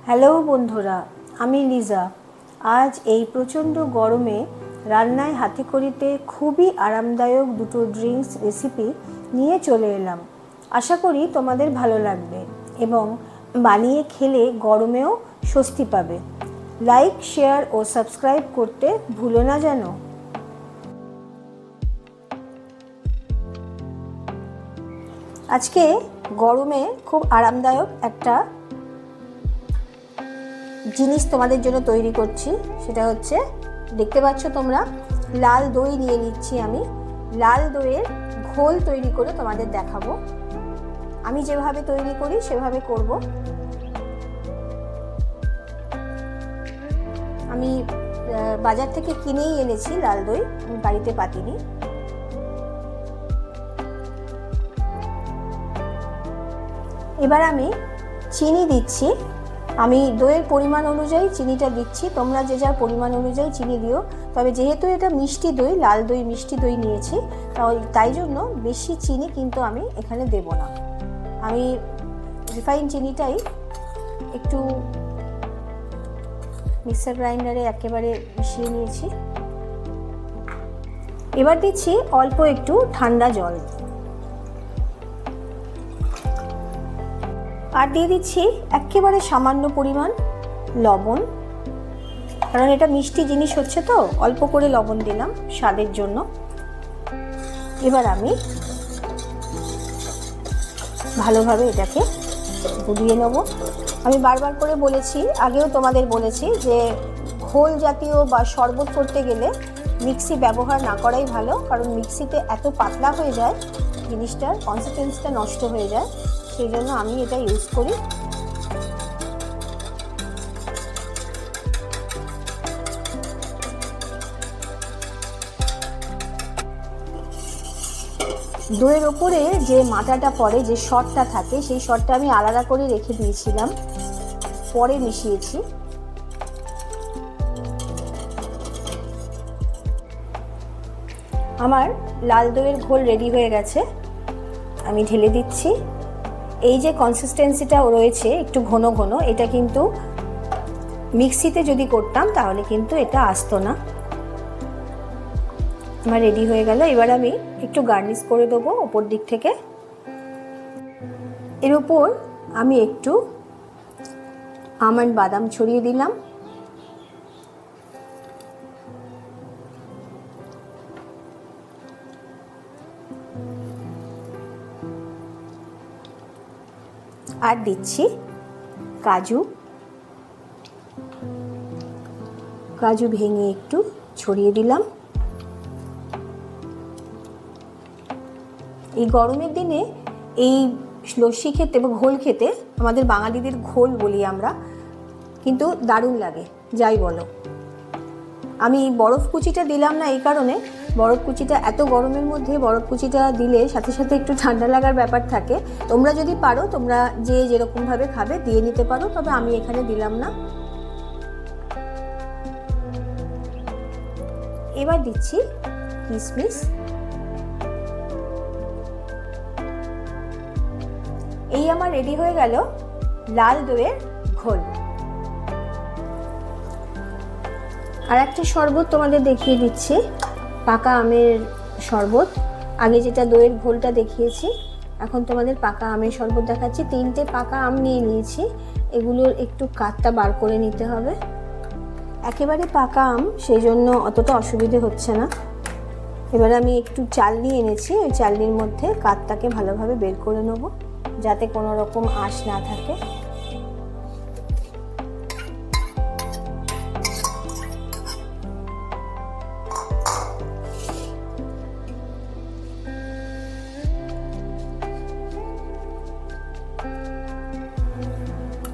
Hello বন্ধুরা, আমি লিজা। আজ এই প্রচণ্ড গরমে রান্নায় হাতেখড়িতে খুবই আরামদায়ক দুটো ড্রিঙ্কস রেসিপি নিয়ে চলে এলাম। আশা করি তোমাদের ভালো লাগবে এবং বানিয়ে খেলে গরমেও স্বস্তি পাবে। লাইক, শেয়ার ও সাবস্ক্রাইব করতে ভুলো না যেন। আজকে গরমে খুব আরামদায়ক একটা জিনিস তোমাদের জন্য তৈরি করছি। সেটা হচ্ছে, দেখতে পাচ্ছ তোমরা, লাল দই নিয়ে নিচ্ছি। আমি লাল দইয়ের ঘোল তৈরি করে তোমাদের দেখাবো। আমি যেভাবে তৈরি করি সেভাবে করব। আমি বাজার থেকে কিনেই এনেছি লাল দই, আমি বাড়িতে পাতিনি। এবার আমি চিনি দিচ্ছি। আমি দইয়ের পরিমাণ অনুযায়ী চিনিটা দিচ্ছি, তোমরা যে যার পরিমাণ অনুযায়ী চিনি দিও। তবে যেহেতু এটা মিষ্টি দই, লাল দই মিষ্টি দই নিয়েছি, তাই জন্য বেশি চিনি কিন্তু আমি এখানে দেব না। আমি রিফাইন চিনিটাই একটু মিক্সার গ্রাইন্ডারে একেবারে মিশিয়ে নিয়েছি। এবার দিচ্ছি অল্প একটু ঠান্ডা জল, আর দিয়ে দিচ্ছি একেবারে সামান্য পরিমাণ লবণ, কারণ এটা মিষ্টি জিনিস হচ্ছে তো অল্প করে লবণ দিলাম স্বাদের জন্য। এবার আমি ভালোভাবে এটাকে গুলিয়ে নেব। আমি বারবার করে বলেছি, আগেও তোমাদের বলেছি, যে ঘোল জাতীয় বা শরবত করতে গেলে মিক্সি ব্যবহার না করাই ভালো, কারণ মিক্সিতে এত পাতলা হয়ে যায়, জিনিসটার কনসিস্টেন্সিটা নষ্ট হয়ে যায়। সেই জন্য আমি এটা ইউজ করি। দইয়ের ওপরে যে মাটাটা পড়ে, যে সরটা থাকে, সেই সরটা আমি আলাদা করে রেখে দিয়েছিলাম, পরে মিশিয়েছি। আমার লাল দইয়ের ঘোল রেডি হয়ে গেছে, আমি ঢেলে দিচ্ছি। এই যে কনসিস্টেন্সিটা রয়েছে একটু ঘন ঘন, এটা কিন্তু মিক্সিতে যদি করতাম তাহলে কিন্তু এটা আসতো না। আমার রেডি হয়ে গেল। এবার আমি একটু গার্নিশ করে দেবো ওপর দিক থেকে। এর উপর আমি একটু আমন্ড বাদাম ছড়িয়ে দিলাম। আর দিচ্ছি কাজু ভেঙে একটু ছড়িয়ে দিলাম। এই গরমের দিনে এই লস্যি খেতে বা ঘোল খেতে, আমাদের বাঙালিদের ঘোল বলি আমরা, কিন্তু দারুণ লাগে যাই বলো। আমি বরফ কুচিটা দিলাম না এই কারণে, বরফ কুচিটা এত গরমের মধ্যে বরফ কুচিটা দিলে সাথে সাথে একটু ঠান্ডা লাগার ব্যাপার থাকে। তোমরা যদি পারো, তোমরা যে যেরকমভাবে খাবে দিয়ে নিতে পারো, তবে আমি এখানে দিলাম না। এবার দিচ্ছি কিশমিশ। এই আমার রেডি হয়ে গেল লাল দইয়ের ঘোল। আর একটা শরবত তোমাদের দেখিয়ে দিচ্ছি, পাকা আমের শরবত। আগে যেটা দইয়ের ঘোলটা দেখিয়েছি, এখন তোমাদের পাকা আমের শরবত দেখাচ্ছি। 3টে পাকা আম নিয়ে নিয়েছি, এগুলোর একটু কাঠটা বার করে নিতে হবে। একেবারে পাকা আম, সেই জন্য অতটা অসুবিধে হচ্ছে না। এবার আমি একটু চালনি এনেছি, ওই চালনির মধ্যে কাঠটাকে ভালোভাবে বের করে নেব, যাতে কোনো রকম আঁশ না থাকে।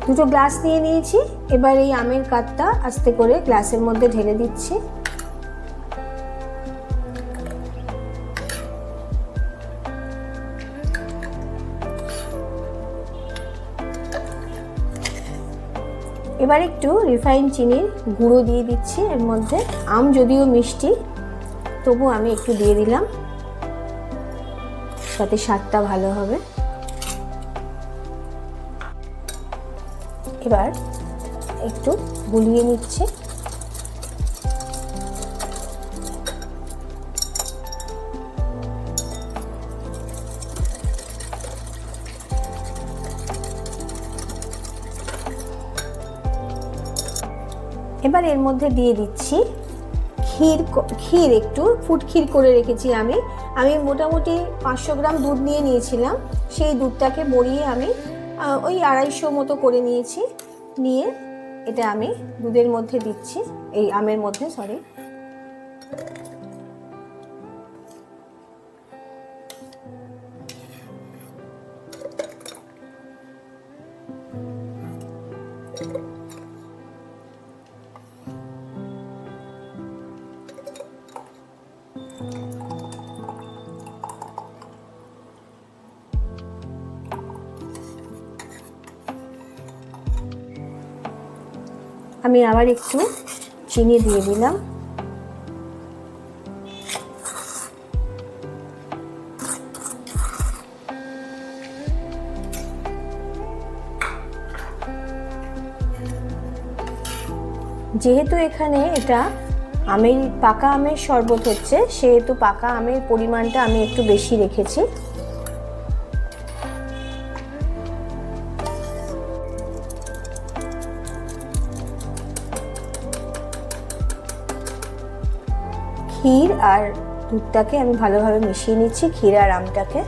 দুটো গ্লাস নিয়ে নিয়েছি। এবার এই আমের কাঠটা আস্তে করে গ্লাসের মধ্যে ঢেলে দিচ্ছি। এবার একটু রিফাইন চিনির গুঁড়ো দিয়ে দিচ্ছি এর মধ্যে। আম যদিও মিষ্টি, তবু আমি একটু দিয়ে দিলাম, তাতে স্বাদটা ভালো হবে। এবার একটু গুলিয়ে নিচ্ছে। এবার এর মধ্যে দিয়ে দিচ্ছি ক্ষীর, একটু ফুট ক্ষীর করে রেখেছি আমি মোটামুটি 500 গ্রাম দুধ নিয়ে নিয়েছিলাম। সেই দুধটাকে বড়িয়ে আমি ওই 250 মতো করে নিয়েছি। নিয়ে এটা আমি দুধের মধ্যে দিচ্ছি, এই আমের মধ্যে সরি। আমি আবার একটু চিনি দিয়ে দিলাম। যেহেতু এখানে এটা পাকা আমের শরবত হচ্ছে, সেহেতু পাকা আমের পরিমাণটা আমি একটু বেশি রেখেছি। ক্ষীর আর দুধটাকে আমি ভালোভাবে মিশিয়ে নিচ্ছি, ক্ষীর আর আমটাকে।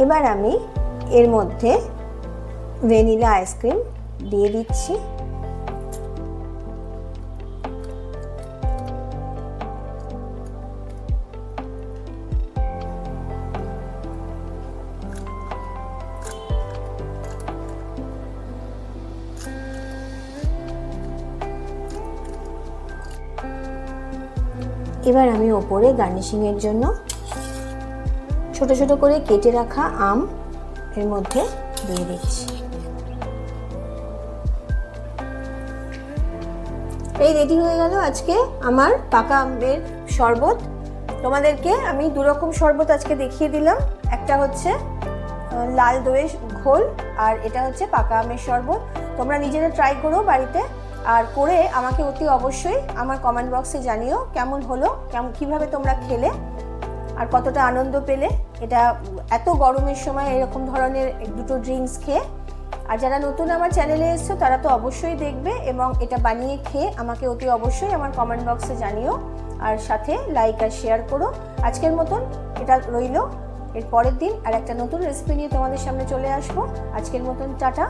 এবার আমি এর মধ্যে ভ্যানিলা আইসক্রিম দিয়ে দিচ্ছি। এবার আমি ওপরে গার্নিশিং এর জন্য ছোট ছোট করে কেটে রাখা আম এর মধ্যে দিয়ে দিচ্ছি। এই রেডি হয়ে গেল আজকে আমার পাকা আমের শরবত। তোমাদেরকে আমি দু রকম শরবত আজকে দেখিয়ে দিলাম, একটা হচ্ছে লাল দইয়ের ঘোল আর এটা হচ্ছে পাকা আমের শরবত। তোমরা নিজেরা ট্রাই করো বাড়িতে, আর করে আমাকে অতি অবশ্যই আমার কমেন্ট বক্সে জানিও কেমন হলো, কিভাবে তোমরা খেলে আর কতটা আনন্দ পেলে এটা এত গরমের সময় এরকম ধরনের দুটো ড্রিঙ্কস খেয়ে। আর যারা নতুন আমার চ্যানেলে এসছো তারা তো অবশ্যই দেখবে এবং এটা বানিয়ে খেয়ে আমাকে অতি অবশ্যই আমার কমেন্ট বক্সে জানিও, আর সাথে লাইক আর শেয়ার করো। আজকের মতন এটা রইলো, এর পরের দিন আর একটা নতুন রেসিপি নিয়ে তোমাদের সামনে চলে আসবো। আজকের মতন টাটা।